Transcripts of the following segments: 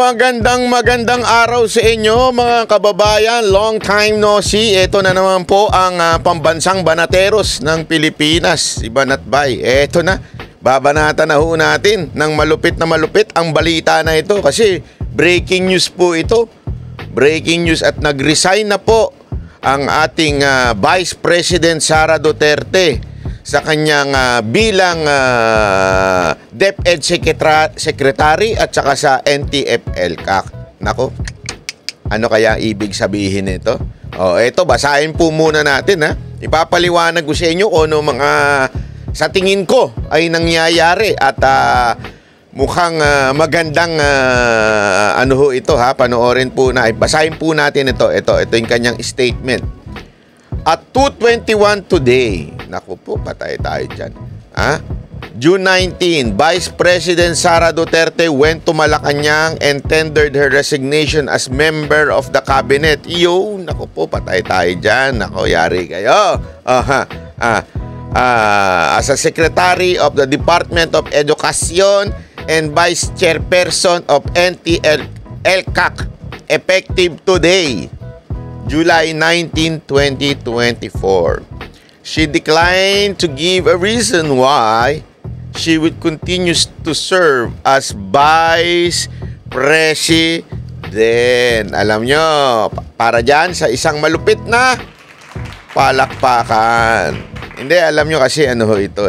Magandang araw sa inyo mga kababayan. Long time no see. Ito na naman po ang pambansang banateros ng Pilipinas, si Banat Bay. Ito na, babanatan na ho natin ng malupit na malupit ang balita na ito. Kasi breaking news po ito. Breaking news at nag-resign na po ang ating Vice President Sara Duterte sa kanyang bilang DepEd Secretary at saka sa NTF-ELCAC. Nako, ano kaya ibig sabihin nito? Ito, basahin po muna natin ha. Ipapaliwanag ko sa inyo kung ano mga sa tingin ko ay nangyayari at mukhang magandang ano ho ito ha. Panoorin po na, basahin po natin ito. Ito yung kanyang statement. At 2:21 today, naku po, patay tayo dyan. June 19, Vice President Sara Duterte went to Malacanang and tendered her resignation as member of the cabinet. Naku po, patay tayo dyan. Naku, yari kayo. As a Secretary of the Department of Education and Vice Chairperson of NTF-ELCAC, effective today, July 19, 2024. She declined to give a reason why she would continue to serve as Vice President. Alam nyo, para dyan sa isang malupit na palakpakan. Hindi, alam nyo kasi ano ho ito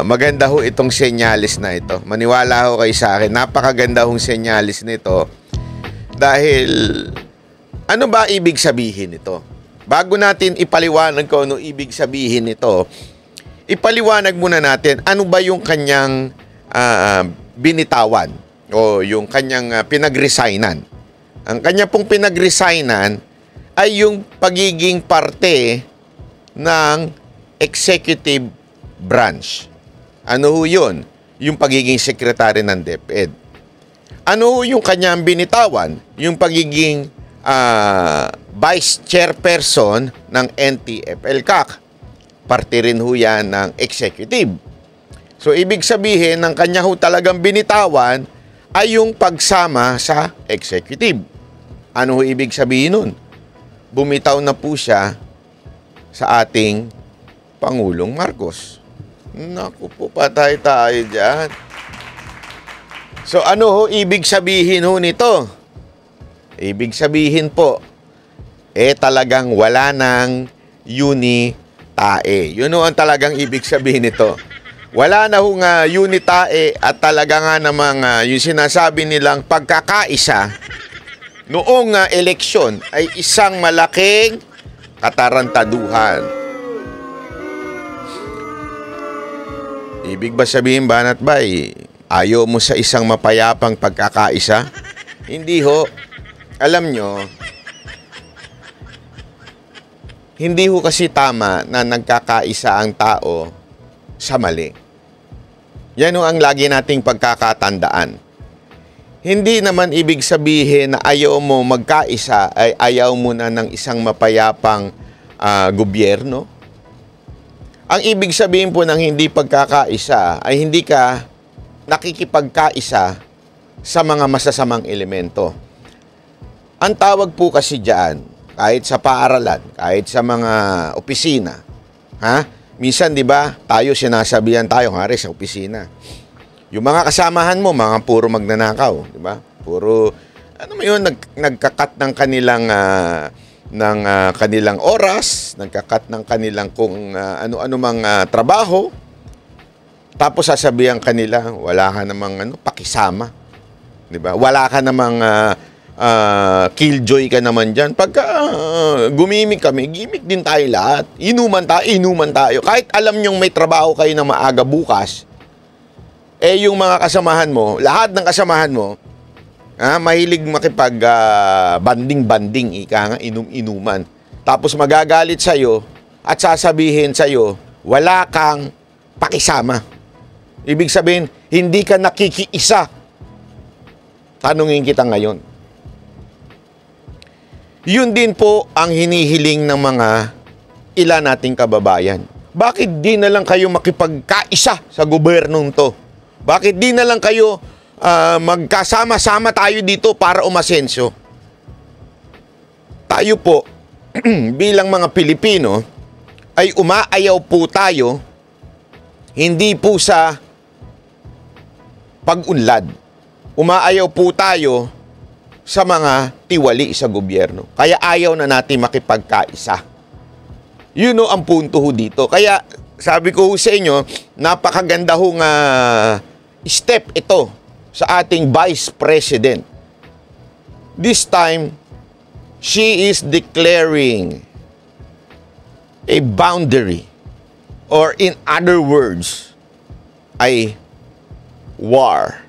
maganda ho itong senyalis na ito. Maniwala ho kayo sa akin, napakaganda hong senyalis nito. Dahil ano ba ibig sabihin ito? Bago natin ipaliwanag kung ano ibig sabihin nito, ipaliwanag muna natin ano ba yung kanyang binitawan o yung kanyang pinagresignan. Ang kanya pong pinagresignan ay yung pagiging parte ng executive branch. Ano ho yun? Yung pagiging sekretary ng DepEd. Ano ho yung kanyang binitawan? Yung pagiging Vice Chairperson ng NTF-ELCAC. Parte rin ho yan ng executive. So, ibig sabihin, ng kanya ho talagang binitawan ay yung pagsama sa executive. Ano ho ibig sabihin nun? Bumitaw na po siya sa ating Pangulong Marcos. Naku po, patay tayo dyan. So, ano ho ibig sabihin ho nito? Ibig sabihin po, talagang wala ng unitae. Yun ang talagang ibig sabihin nito. Wala na hong unitae at talaga nga namang yung sinasabi nilang pagkakaisa noong eleksyon ay isang malaking katarantaduhan. Ibig ba sabihin, Banat Bay, ayaw mo sa isang mapayapang pagkakaisa? Hindi ho. Alam nyo, hindi ho kasi tama na nagkakaisa ang tao sa mali. Yan ho ang lagi nating pagkakatandaan. Hindi naman ibig sabihin na ayaw mo magkaisa ay ayaw mo na ng isang mapayapang gobyerno. Ang ibig sabihin po ng hindi pagkakaisa ay hindi ka nakikipagkaisa sa mga masasamang elemento. Ang tawag po kasi dyan, kahit sa paaralan, kahit sa mga opisina, minsan, di ba, tayo sinasabihan tayo, sa opisina. Yung mga kasamahan mo, mga puro magnanakaw, di ba? Puro, ano mo yun, nagkakat ng kanilang oras, nagkakat ng kanilang kung ano-ano mang trabaho, tapos sasabihan kanila, wala ka namang pakisama, di ba? Wala ka namang killjoy ka naman dyan. Pagka gumimik kami, gimik din tayo lahat. Inuman tayo. Kahit alam nyong may trabaho kayo na maaga bukas, yung mga kasamahan mo, lahat ng kasamahan mo, mahilig makipag banding-banding, ika nga, inuman. Tapos magagalit sa'yo at sasabihin sa'yo, wala kang pakisama. Ibig sabihin, hindi ka nakikiisa. Tanungin kita ngayon. Yun din po ang hinihiling ng mga ilan nating kababayan. Bakit di na lang kayo makipagkaisa sa gobyernong to? Bakit di na lang kayo magkasama-sama tayo dito para umasenso. Tayo po, bilang mga Pilipino, ay umaayaw po tayo, hindi po sa pag-unlad. Umaayaw po tayo sa mga tiwali sa gobyerno. Kaya ayaw na natin makipagkaisa. Yun o ang punto ho dito. Kaya sabi ko sa inyo, napakaganda hong step ito sa ating Vice President. This time, she is declaring a boundary, or in other words, ay war.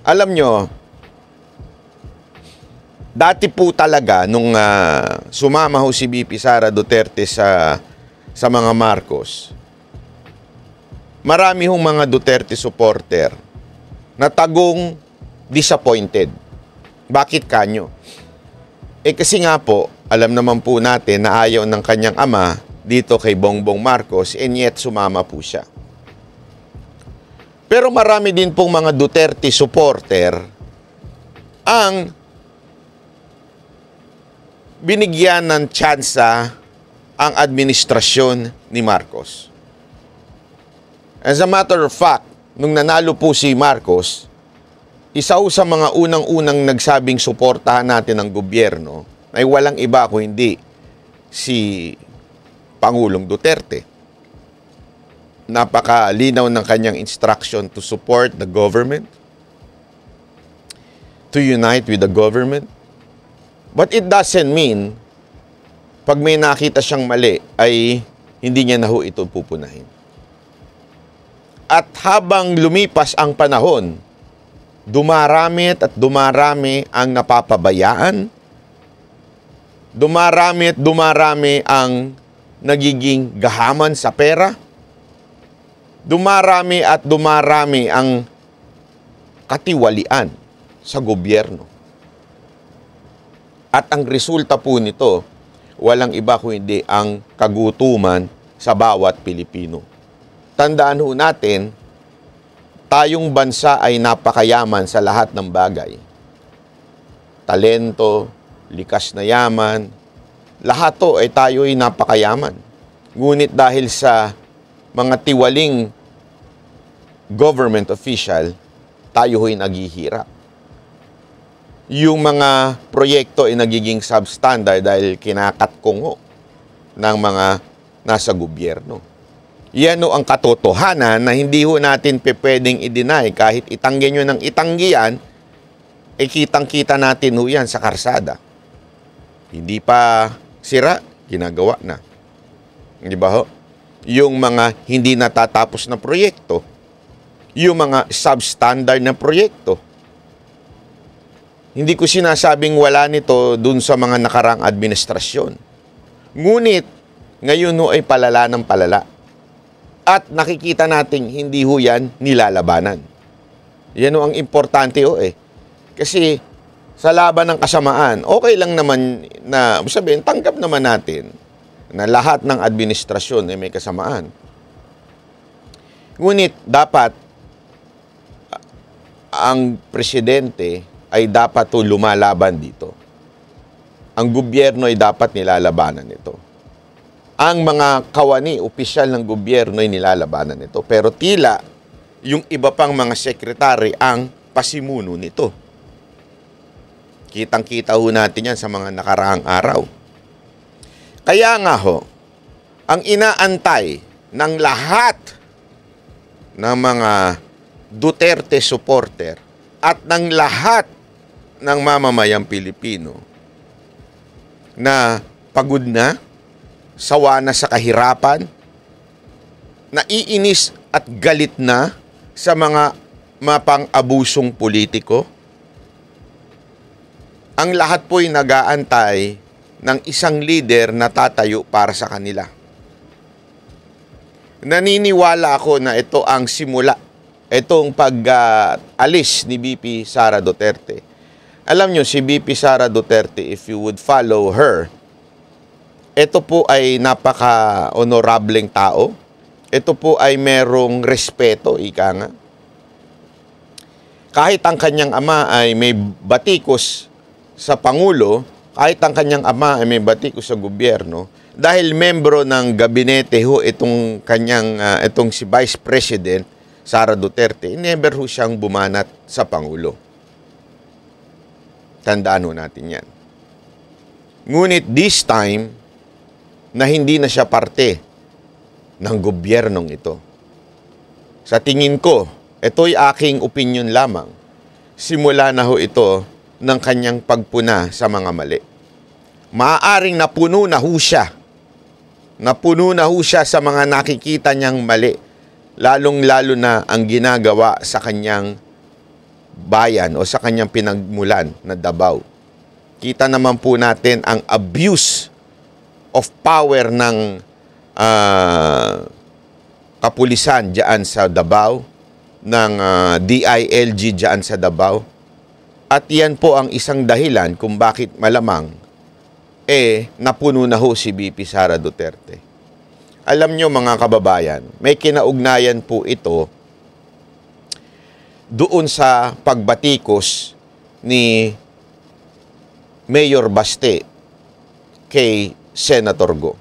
Alam nyo, dati po talaga nung sumama ho si VP Sara Duterte sa mga Marcos, marami hong mga Duterte supporter na tagong disappointed. Bakit kanyo? Kasi nga po, alam naman po natin na ayaw ng kanyang ama dito kay Bongbong Marcos, and yet sumama po siya. Pero marami din pong mga Duterte supporter ang binigyan ng tsansa ang administrasyon ni Marcos. As a matter of fact, nung nanalo po si Marcos, isa sa mga unang-unang nagsabing suportahan natin ang gobyerno ay walang iba kung hindi si Pangulong Duterte. Napakalinaw ng kanyang instruction to support the government, to unite with the government. But it doesn't mean pag may nakita siyang mali ay hindi niya na ho ito pupunahin. At habang lumipas ang panahon, dumarami at dumarami ang napapabayaan. Dumarami at dumarami ang nagiging gahaman sa pera. Dumarami at dumarami ang katiwalian sa gobyerno. At ang resulta po nito, walang iba kundi ang kagutuman sa bawat Pilipino. Tandaan ho natin, tayong bansa ay napakayaman sa lahat ng bagay. Talento, likas na yaman, lahat to ay tayo ay napakayaman. Ngunit dahil sa mga tiwaling government official, tayo ay naghihirap. Yung mga proyekto ay nagiging substandard dahil kinakatkong ho ng mga nasa gobyerno. Yan o ang katotohanan na hindi ho natin pwedeng i-deny. Kahit itanggi nyo ng itanggi yan, kitang-kita natin ho yan sa karsada. Hindi pa sira, ginagawa na. Di ba ho? Yung mga hindi natatapos na proyekto, yung mga substandard na proyekto. Hindi ko sinasabing wala nito dun sa mga nakarang administrasyon. Ngunit, ngayon ho ay palala ng palala. At nakikita natin hindi ho yan nilalabanan. Yan ho ang importante ho eh. Kasi sa laban ng kasamaan, okay lang naman na, sabihin, tanggap naman natin na lahat ng administrasyon ay may kasamaan. Ngunit dapat ang presidente ay dapat to lumalaban dito. Ang gobyerno ay dapat nilalabanan ito. Ang mga kawani, opisyal ng gobyerno ay nilalabanan ito. Pero tila, yung iba pang mga sekretary ang pasimuno nito. Kitang-kita ho natin yan sa mga nakaraang araw. Kaya nga ho, ang inaantay ng lahat ng mga Duterte supporter at ng lahat ng mamamayang Pilipino na pagod na, sawa na sa kahirapan, naiinis at galit na sa mga mapang-abusong politiko, ang lahat po'y nag-aantay ng isang leader na tatayo para sa kanila. Naniniwala ako na ito ang simula, itong pag-alis ni VP Sara Duterte. Alam nyo, si VP Sara Duterte, if you would follow her, ito po ay napaka-honorableng tao. Ito po ay merong respeto, ika nga. kahit ang kanyang ama ay may batikos sa Pangulo, kahit ang kanyang ama ay may batikos sa gobyerno, dahil membro ng gabinete ho itong kanyang, itong si Vice President Sara Duterte, never ho siyang bumanat sa Pangulo. Tandaan ho natin yan. Ngunit this time, na hindi na siya parte ng gobyernong ito. Sa tingin ko, ito'y aking opinion lamang. Simula na ho ito ng kanyang pagpuna sa mga mali. Maaaring napuno na ho siya. Napuno na ho siya sa mga nakikita niyang mali. Lalong-lalo na ang ginagawa sa kanyang bayan o sa kanyang pinagmulan na Davao. Kita naman po natin ang abuse of power ng kapulisan diyan sa Davao, ng DILG diyan sa Davao. At yan po ang isang dahilan kung bakit malamang napuno na ho si VP Sara Duterte. Alam nyo mga kababayan, may kinaugnayan po ito doon sa pagbatikos ni Mayor Baste kay Senator Go.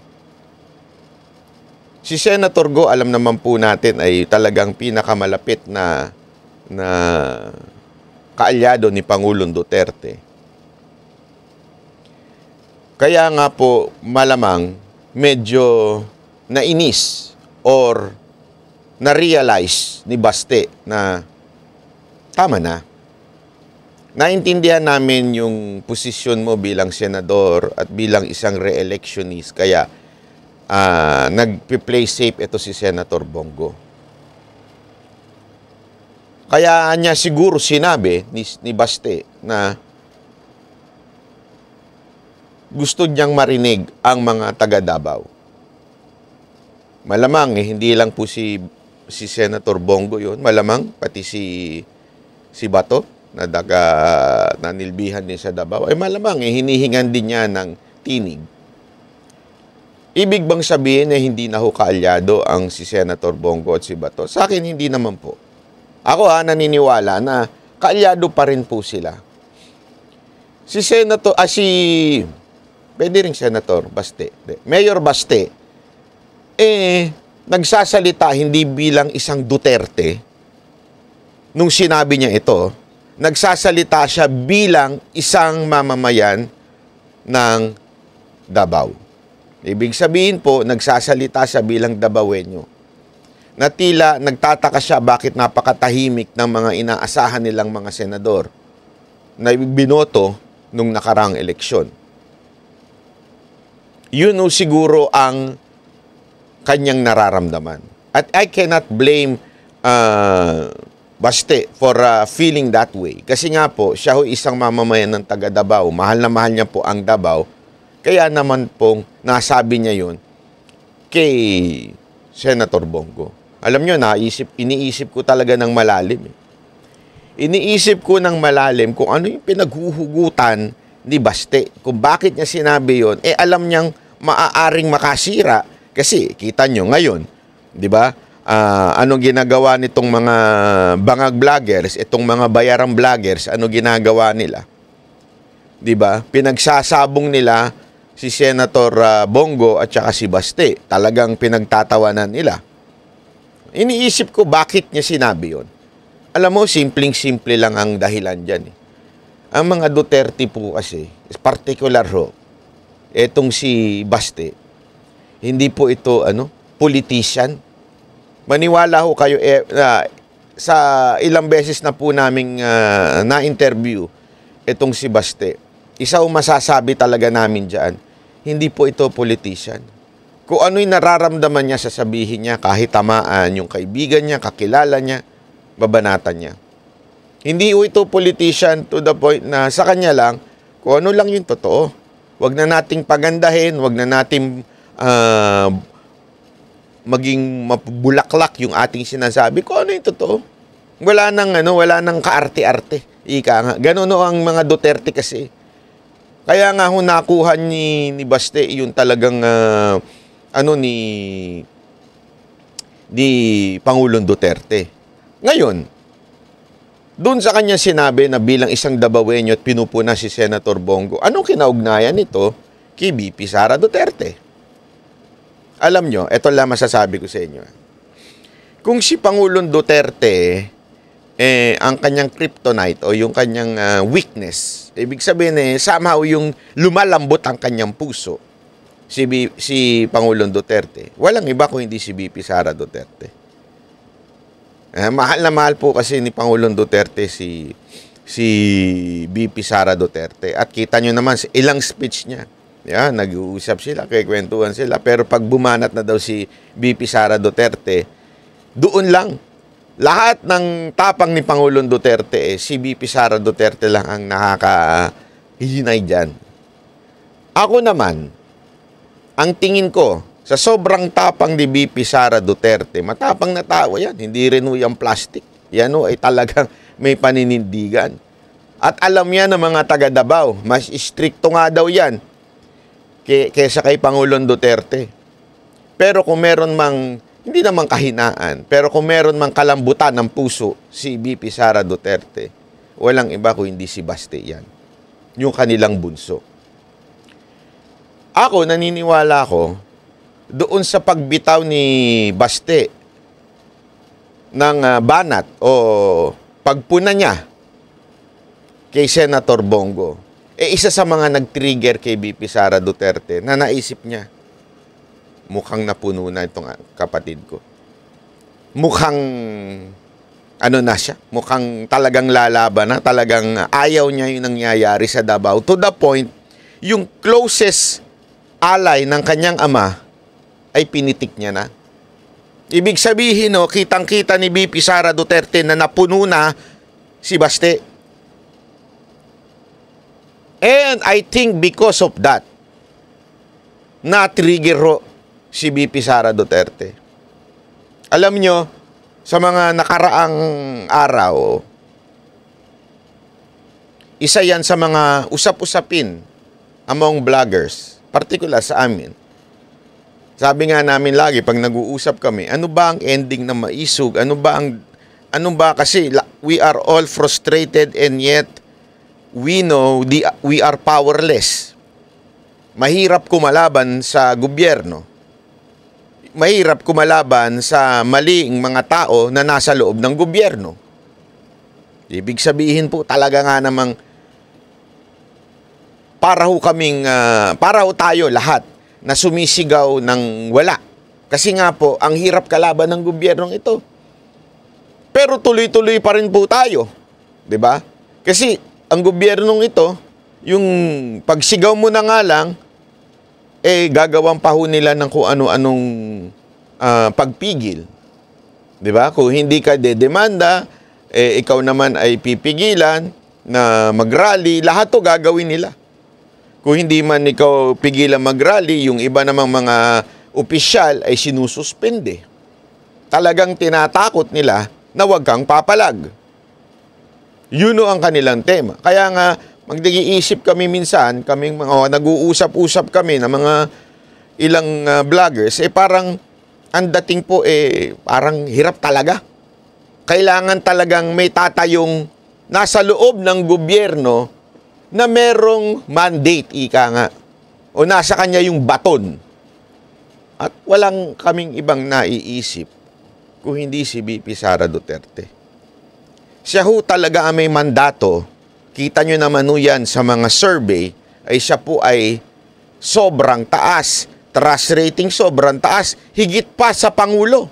Si Senator Go, alam naman po natin, ay talagang pinakamalapit na kaalyado ni Pangulong Duterte. Kaya nga po malamang medyo nainis or na-realize ni Baste na tama na. Naintindihan namin yung posisyon mo bilang senador at bilang isang re-electionist. Kaya nag-play safe ito si Senator Bongo. Kaya niya siguro sinabi ni Baste na gusto niyang marinig ang mga taga-Davao. Malamang hindi lang po si Senator Bongo yun. Malamang pati si Bato na nanilbihan din sa Davao, ay malamang hinihingan din niya ng tinig. Ibig bang sabihin na hindi na ho kaalyado ang si Senator Bongo at si Bato? Sa akin, hindi naman po. Ako naniniwala na kaalyado pa rin po sila. Pwede rin Senator Baste. Mayor Baste, nagsasalita hindi bilang isang Duterte. Nung sinabi niya ito, nagsasalita siya bilang isang mamamayan ng Davao. Ibig sabihin po, nagsasalita siya bilang Davaoenyo. Na tila nagtataka siya bakit napakatahimik ng mga inaasahan nilang mga senador na binoto nung nakarang eleksyon. Yun siguro ang kanyang nararamdaman. At I cannot blame Baste for feeling that way. Kasi nga po, siya ho isang mamamayan ng taga Davao. Mahal na mahal niya po ang Davao. Kaya naman pong nasabi niya yun kay Senator Bongo. Alam nyo, iniisip ko talaga ng malalim. Iniisip ko ng malalim kung ano yung pinaghuhugutan ni Baste. Kung bakit niya sinabi yun, alam niyang maaaring makasira. Kasi kita nyo ngayon, di ba? Ano ginagawa nitong mga bangag vloggers, itong mga bayarang vloggers, ano ginagawa nila? 'Di ba? Pinagsasabong nila si Senator Bongo at saka si Baste. Talagang pinagtatawanan nila. Iniisip ko bakit niya sinabi 'yon. Alam mo, simpleng-simple lang ang dahilan diyan. Ang mga Duterte po kasi, particular ho, etong si Baste, hindi po ito politician. Maniwala ho kayo, sa ilang beses na po naming na-interview itong si Baste, isa masasabi talaga namin dyan, hindi po ito politician. Kung ano'y nararamdaman niya, sasabihin niya, kahit tamaan yung kaibigan niya, kakilala niya, babanatan niya. Hindi po ito politician to the point na sa kanya lang, kung ano lang yung totoo. Huwag na nating pagandahin, huwag na nating maging mabulaklak yung ating sinasabi kung ano yung totoo. Wala nang kaarte-arte. Ika nga. Ganun ang mga Duterte kasi. Kaya nga nakuha ni Baste yung talagang ni Pangulong Duterte. Ngayon, Doon sa kanya sinabi na bilang isang Dabawenyo at pinupuna si Senator Bongo, anong kinaugnayan nito kay VP Sara Duterte? Alam nyo, ito lang masasabi ko sa inyo. Kung si Pangulong Duterte, ang kanyang kryptonite o yung kanyang weakness, ibig sabihin somehow yung lumalambot ang kanyang puso, si Pangulong Duterte, walang iba kung hindi si VP Sara Duterte. Mahal na mahal po kasi ni Pangulong Duterte si VP Sara Duterte. At kita nyo naman, ilang speech niya. Yan, nag-uusap sila, kikwentuhan sila. Pero pag bumanat na daw si VP Sara Duterte, doon lang. Lahat ng tapang ni Pangulong Duterte, si VP Sara Duterte lang ang nakakahinay dyan. Ako naman, ang tingin ko, sa sobrang tapang ni VP Sara Duterte, matapang na tao yan, hindi rin yung plastic. Yan ay talagang may paninindigan. At alam yan ng mga taga Davao, mas stricto nga daw yan kesa kay Pangulong Duterte. Pero kung meron mang, hindi naman kahinaan, pero kung meron mang kalambutan ng puso si VP Sara Duterte, walang iba kung hindi si Baste yan. Yung kanilang bunso. Ako, naniniwala ko, doon sa pagbitaw ni Baste ng banat o pagpuna niya kay Senator Bongo, isa sa mga nag-trigger kay VP Sara Duterte na naisip niya, mukhang napuno na itong kapatid ko. Mukhang, na siya, mukhang talagang lalaban na, talagang ayaw niya yung nangyayari sa Davao. To the point, yung closest ally ng kanyang ama, ay pinitik niya na. Ibig sabihin, kitang-kita ni VP Sara Duterte na napuno na si Baste. And I think because of that, na-trigger si VP Sara Duterte. Alam nyo, sa mga nakaraang araw, isa yan sa mga usap-usapin among vloggers, particular sa amin. Sabi nga namin lagi, pag nag-uusap kami, ano ba ang ending na maisog? Ano ba kasi we are all frustrated and yet we know we are powerless. Mahirap kumalaban sa gobyerno. Mahirap kumalaban sa maling mga tao na nasa loob ng gobyerno. Ibig sabihin po talaga nga namang para ho tayo lahat na sumisigaw ng wala. Kasi nga po, ang hirap kalaban ng gobyernong ito. Pero tuloy-tuloy pa rin po tayo. 'Di ba? Kasi ang gobyernong ito, yung pagsigaw mo na nga lang, gagawang pa ho nila ng kung ano-anong pagpigil. 'Di ba? Kung hindi ka dedemanda, ikaw naman ay pipigilan na mag-rally, lahat to gagawin nila. Kung hindi man ikaw pigilan mag-rally, yung iba namang mga opisyal ay sinususpende. Talagang tinatakot nila na huwag kang papalag. Yun ang kanilang tema. Kaya nga, magdigiisip kami minsan, kaming mga nag-uusap-usap kami ng mga ilang vloggers, parang ang dating po parang hirap talaga. Kailangan talagang may tatayong nasa loob ng gobyerno na merong mandate, ika nga. O nasa kanya yung baton. At walang kaming ibang naiisip kung hindi si VP Sara Duterte. Siya ho talaga ang may mandato. Kita nyo naman yan sa mga survey, ay siya po ay sobrang taas. Trust rating sobrang taas. Higit pa sa Pangulo.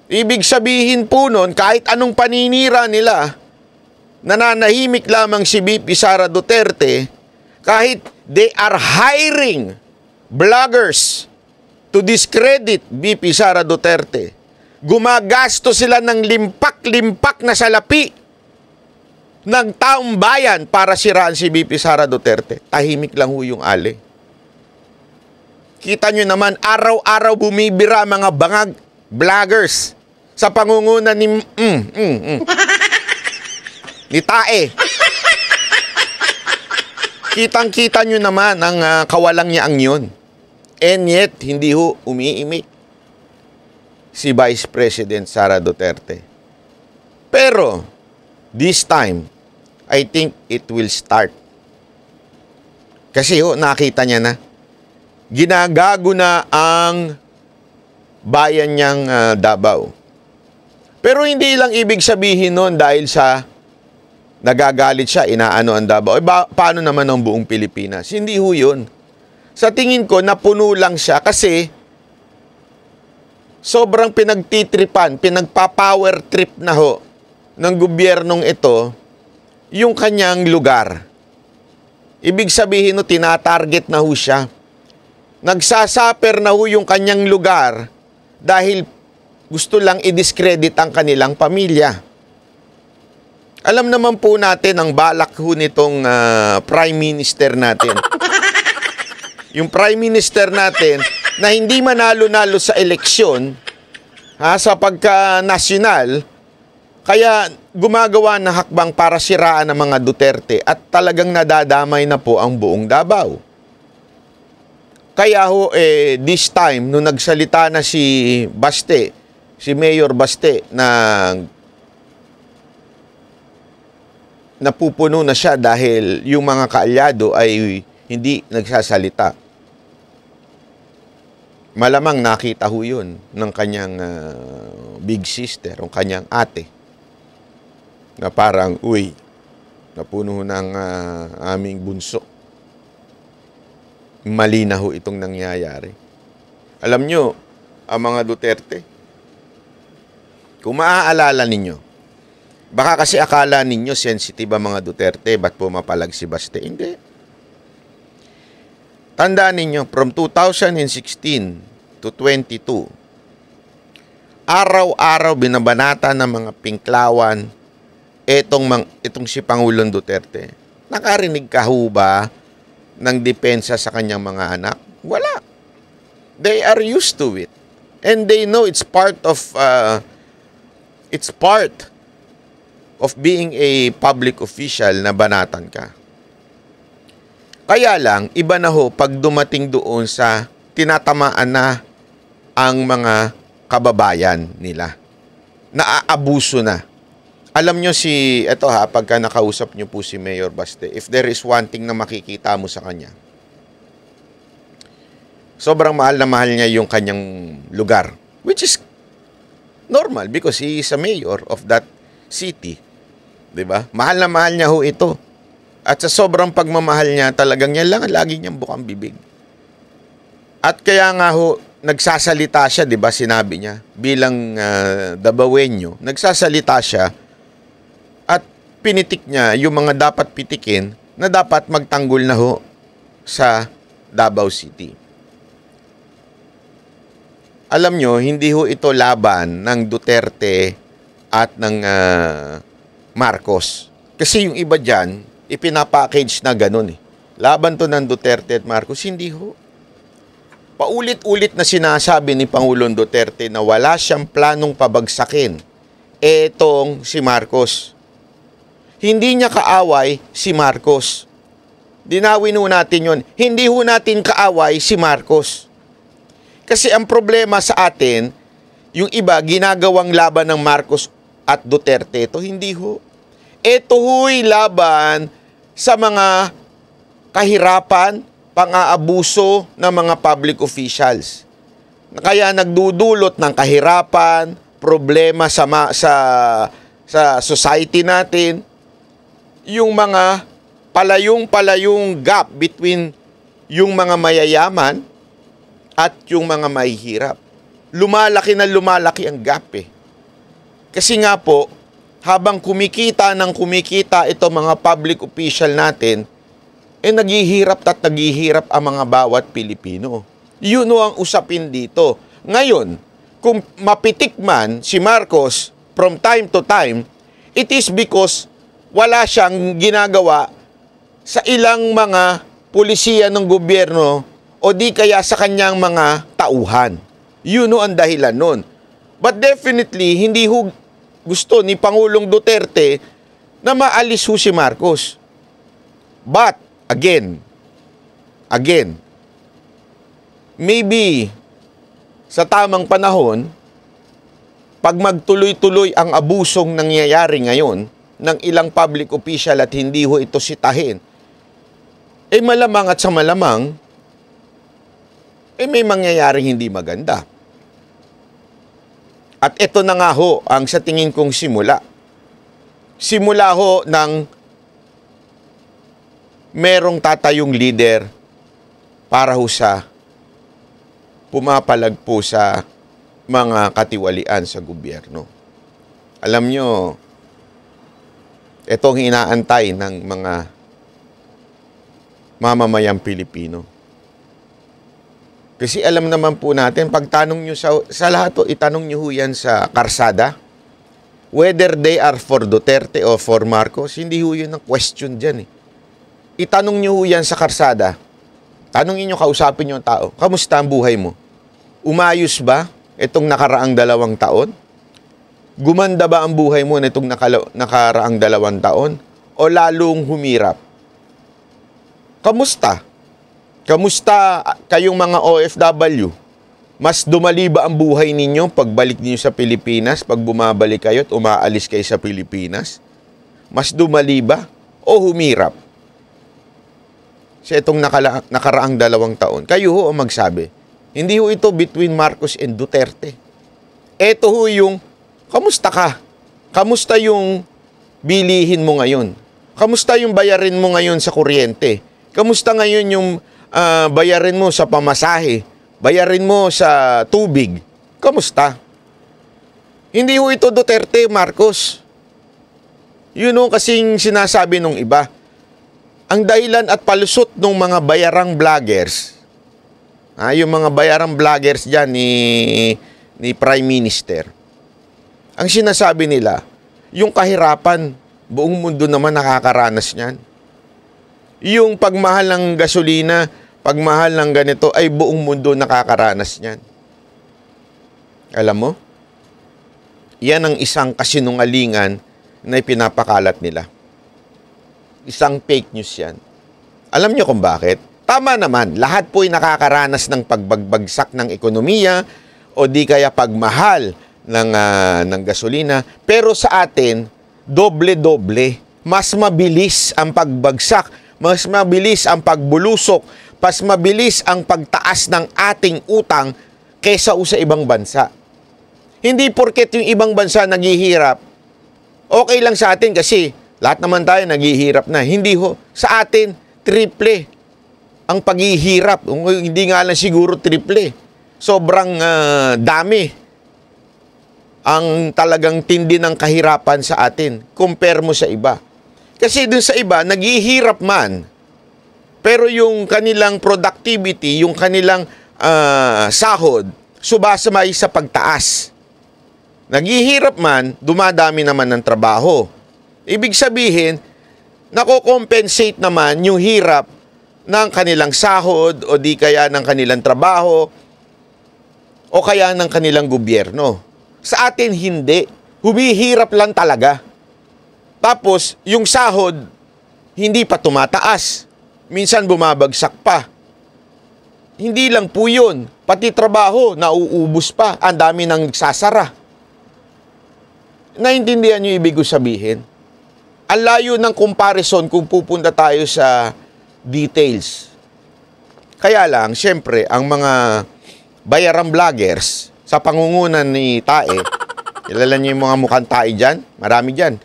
Ibig sabihin po nun, kahit anong paninira nila, nananahimik lamang si VP Sara Duterte kahit they are hiring bloggers to discredit VP Sara Duterte. Gumagasto sila ng limpak-limpak na salapi ng taong bayan para siraan si VP Sara Duterte. Tahimik lang ho yung ali. Kita nyo naman, araw-araw bumibira mga bangag vloggers sa pangunguna ni ni Tae. Kitang-kita nyo naman ang kawalang niya ang yun. And yet, hindi ho umiimik si Vice President Sara Duterte. Pero, this time, I think it will start. Kasi nakita niya na, ginagago na ang bayan niyang Davao. Pero hindi lang ibig sabihin nun dahil sa nagagalit siya, inaano ang Davao. Paano naman ang buong Pilipinas? Hindi ho yun. Sa tingin ko, napuno lang siya kasi sobrang pinagtitripan, pinagpa-power trip na ho ng gobyernong ito yung kanyang lugar. Ibig sabihin tinatarget na ho siya. Nagsasaper na ho yung kanyang lugar dahil gusto lang i-discredit ang kanilang pamilya. Alam naman po natin ang balak ho nitong Prime Minister natin. Yung Prime Minister natin na hindi manalo-nalo sa eleksyon sa pagka-nasyonal, kaya gumagawa ng hakbang para siraan ang mga Duterte at talagang nadadamay na po ang buong Davao. Kaya this time, nung nagsalita na si Baste, si Mayor Baste, na napupuno na siya dahil yung mga kaalyado ay hindi nagsasalita. Malamang nakita ho yun ng kanyang big sister, o kanyang ate, na parang, uy, napuno ng aming bunso. Mali na ho itong nangyayari. Alam nyo, ang mga Duterte, kung maaalala ninyo, baka kasi akala ninyo sensitive ang mga Duterte, ba't pumapalag si Baste? Hindi. Tandaan ninyo, from 2016 to 22, araw-araw binabanata ng mga pinklawan itong si Pangulong Duterte. Nakarinig ka ho ba ng depensa sa kanyang mga anak? Wala. They are used to it. And they know it's part of being a public official na banatan ka. Kaya lang, iba na ho pag dumating doon sa tinatamaan na ang mga kababayan nila. Naaabuso na. Alam nyo pagka nakausap nyo po si Mayor Baste, if there is one thing na makikita mo sa kanya, sobrang mahal na mahal niya yung kanyang lugar. Which is normal because he is a mayor of that city. Diba? Mahal na mahal niya ho ito. At sa sobrang pagmamahal niya, talagang yan lang lagi niyang bukang bibig. At kaya nga ho, nagsasalita siya, diba, sinabi niya, bilang Davaoenyo, nagsasalita siya at pinitik niya yung mga dapat pitikin na dapat magtanggol na ho sa Davao City. Alam nyo, hindi ho ito laban ng Duterte at ng Marcos. Kasi yung iba dyan, ipinapackage na ganun . Laban to ng Duterte at Marcos, hindi ho. Paulit-ulit na sinasabi ni Pangulong Duterte na wala siyang planong pabagsakin etong si Marcos. Hindi niya kaaway si Marcos. Dinawin ho natin yun. Hindi ho natin kaaway si Marcos. Kasi ang problema sa atin, yung iba ginagawang laban ng Marcos at Duterte. Ito hindi ho. Ito ho'y laban sa mga kahirapan, pang-aabuso ng mga public officials. Kaya nagdudulot ng kahirapan, problema sa society natin, yung mga palayong gap between yung mga mayayaman at yung mga mahihirap. Lumalaki na lumalaki ang gap . Kasi nga po, habang kumikita ito mga public official natin, naghihirap ang mga bawat Pilipino. Yun ang usapin dito. Ngayon, kung mapitik man si Marcos from time to time, it is because wala siyang ginagawa sa ilang mga pulisiya ng gobyerno o di kaya sa kanyang mga tauhan. Yun ang dahilan nun. But definitely, hindi ho gusto ni Pangulong Duterte na maalis ho si Marcos. But, again, maybe sa tamang panahon, pag magtuloy-tuloy ang abusong nangyayari ngayon ng ilang public official at hindi ho ito sitahin, eh malamang at sa malamang, eh may mangyayaring hindi maganda. At ito na nga ho ang sa tingin kong simula. Simula ho ng merong tatayong leader para ho sa pumapalag po sa mga katiwalian sa gobyerno. Alam nyo, itong inaantay ng mga mamamayang Pilipino. Kasi alam naman po natin, pag tanong nyo sa lahat to, itanong nyo ho yan sa karsada, whether they are for Duterte or for Marcos, hindi ho yun ang question dyan eh. Itanong nyo ho yan sa karsada. Tanongin nyo, kausapin nyo ang tao, kamusta ang buhay mo? Umayos ba itong nakaraang 2 taon? Gumanda ba ang buhay mo nitong nakaraang 2 taon? O lalong humirap? Kamusta? Kamusta kayong mga OFW? Mas dumali ba ang buhay ninyo pagbalik niyo sa Pilipinas, pag bumabalik kayo at umaalis kayo sa Pilipinas? Mas dumali ba o humirap? Sa itong nakaraang 2 taon, kayo ho ang magsabi. Hindi ho ito between Marcos and Duterte. Ito ho yung, kamusta ka? Kamusta yung bilihin mo ngayon? Kamusta yung bayarin mo ngayon sa kuryente? Kamusta ngayon yung bayarin mo sa pamasahe? Bayarin mo sa tubig? Kamusta? Hindi ho ito Duterte, Marcos. Yun ho kasing sinasabi nung iba. Ang dahilan at palusot ng mga bayarang vloggers, yung mga bayarang vloggers dyan ni Prime Minister, ang sinasabi nila, yung kahirapan, buong mundo naman nakakaranas niyan. Yung pagmahal ng gasolina, pagmahal ng ganito, ay buong mundo nakakaranas niyan. Alam mo? Yan ang isang kasinungalingan na ipinapakalat nila. Isang fake news yan. Alam niyo kung bakit? Tama naman, lahat po'y nakakaranas ng pagbagbagsak ng ekonomiya o di kaya pagmahal ng gasolina. Pero sa atin, doble-doble. Mas mabilis ang pagbagsak, mas mabilis ang pagbulusok, mas mabilis ang pagtaas ng ating utang kaysa sa ibang bansa. Hindi porket yung ibang bansa naghihirap, okay lang sa atin kasi lahat naman tayo naghihirap na. Hindi ho. Sa atin, triple ang paghihirap. Hindi nga lang siguro triple. Sobrang dami ang talagang tindi ng kahirapan sa atin. Compare mo sa iba. Kasi dun sa iba, naghihirap man. Pero yung kanilang productivity, yung kanilang sahod, subasamay sa pagtaas. Naghihirap man, dumadami naman ng trabaho. Ibig sabihin, nako-compensate naman yung hirap ng kanilang sahod o di kaya ng kanilang trabaho o kaya ng kanilang gobyerno. Sa atin, hindi. Humihirap lang talaga. Tapos, yung sahod, hindi pa tumataas. Minsan bumabagsak pa. Hindi lang po yun. Pati trabaho, nauubos pa. Ang dami nang nagsasara. Naintindihan nyo ibig ko sabihin? Ang layo ng comparison kung pupunta tayo sa details. Kaya lang, syempre, ang mga bayarang vloggers sa pangungunan ni Tae, kilala niyo yung mga mukhang Tae dyan? Marami dyan.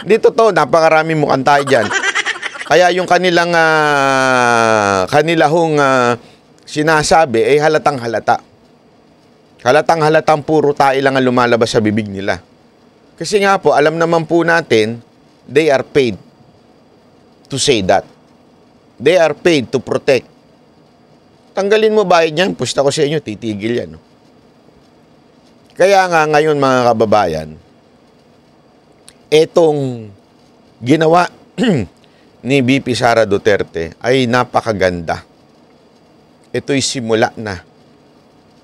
Dito to, napakarami mukhang Tae dyan. Kaya yung kanilang kanilahong sinasabi ay halatang halata. Halatang halatang puro Tae lang ang lumalabas sa bibig nila. Kasi nga po, alam naman po natin, they are paid to say that. They are paid to protect. Tanggalin mo bayad niyan, pusta ko sa inyo, titigil yan. No? Kaya nga ngayon mga kababayan, etong ginawa ni VP Sara Duterte ay napakaganda. Ito'y simula na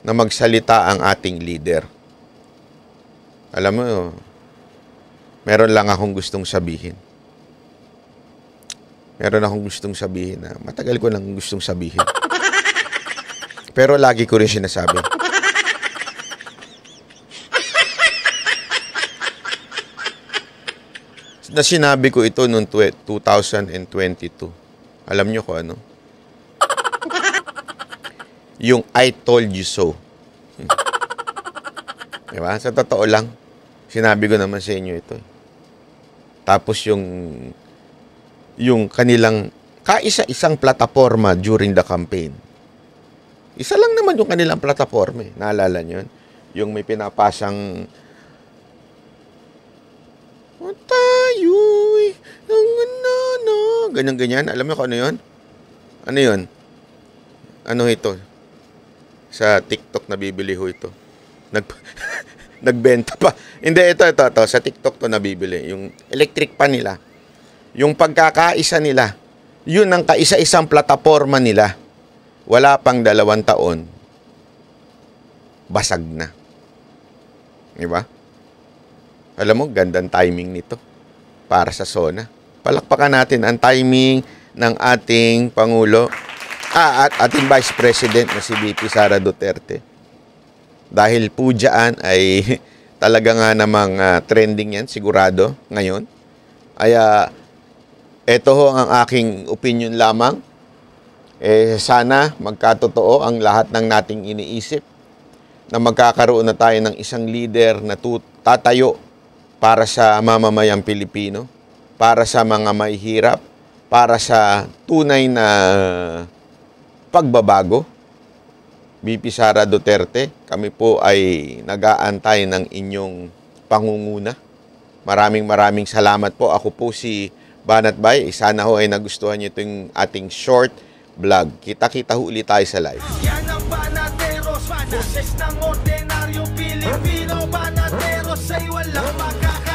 magsalita ang ating leader. Alam mo, meron lang akong gustong sabihin. Meron akong gustong sabihin na matagal ko nang gustong sabihin. Pero lagi ko rin sinasabi. na sinabi ko ito noong 2022. Alam nyo ko ano? Yung I told you so. Diba? Sa totoo lang, sinabi ko naman sa inyo ito. Tapos yung kanilang kaisa-isang plataforma during the campaign. Isa lang naman yung kanilang plataforma. Naalala nyo yun? Yung may pinapasang tayo'y ganyan-ganyan. Alam mo kung ano yun? Ano yun? Ano ito? Sa TikTok nabibili ho ito. Nagbenta pa. Hindi, ito. Sa TikTok to nabibili. Yung electric pan nila. Yung pagkakaisa nila. Yun ang kaisa-isang plataforma nila. Wala pang 2 taon. Basag na. Diba? Alam mo, gandang timing nito para sa SONA. Palakpakan natin ang timing ng ating Pangulo at ating Vice President na si VP Sara Duterte. Dahil po dyan ay talaga nga namang trending yan, sigurado, ngayon. Ay, ito ho ang aking opinion lamang. Sana magkatotoo ang lahat ng nating iniisip na magkakaroon na tayo ng isang leader na tatayo para sa mamamayang Pilipino, para sa mga mahihirap, para sa tunay na pagbabago. VP Sara Duterte, kami po ay nag-aantay ng inyong pangunguna. Maraming salamat po. Ako po si Banat Bay. Sana ho ay nagustuhan niyo itong ating short vlog. Kita-kita ho ulit tayo sa live. Yan ang Banateros, boses ng ordinaryong Pilipino. Banateros ay walang makakasama.